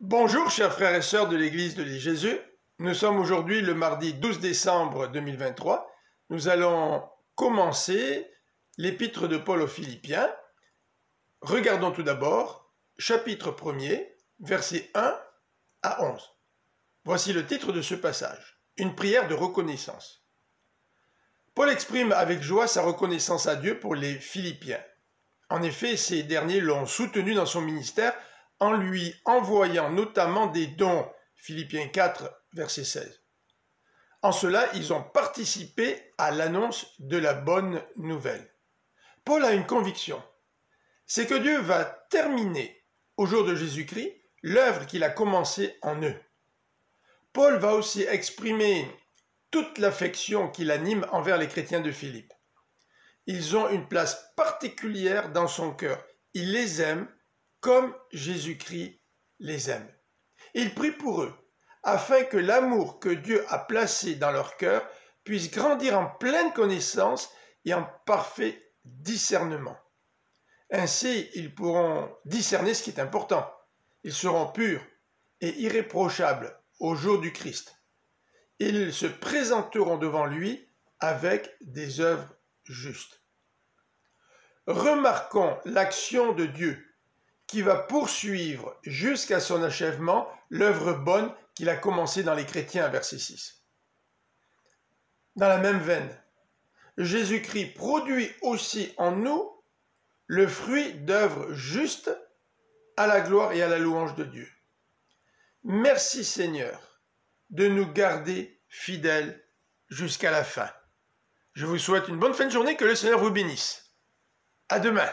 Bonjour chers frères et sœurs de l'Église de Jésus. Nous sommes aujourd'hui le mardi 12 décembre 2023. Nous allons commencer l'épître de Paul aux Philippiens. Regardons tout d'abord chapitre 1er, versets 1 à 11. Voici le titre de ce passage, une prière de reconnaissance. Paul exprime avec joie sa reconnaissance à Dieu pour les Philippiens. En effet, ces derniers l'ont soutenu dans son ministère en lui envoyant notamment des dons, Philippiens 4, verset 16. En cela, ils ont participé à l'annonce de la bonne nouvelle. Paul a une conviction, c'est que Dieu va terminer au jour de Jésus-Christ l'œuvre qu'il a commencée en eux. Paul va aussi exprimer toute l'affection qu'il anime envers les chrétiens de Philippe. Ils ont une place particulière dans son cœur. Il les aime comme Jésus-Christ les aime. Il prie pour eux, afin que l'amour que Dieu a placé dans leur cœur puisse grandir en pleine connaissance et en parfait discernement. Ainsi, ils pourront discerner ce qui est important. Ils seront purs et irréprochables au jour du Christ. Ils se présenteront devant lui avec des œuvres justes. Remarquons l'action de Dieu qui va poursuivre jusqu'à son achèvement l'œuvre bonne qu'il a commencée dans les chrétiens, verset 6. Dans la même veine, Jésus-Christ produit aussi en nous le fruit d'œuvres justes à la gloire et à la louange de Dieu. Merci Seigneur de nous garder fidèles jusqu'à la fin. Je vous souhaite une bonne fin de journée, que le Seigneur vous bénisse. À demain.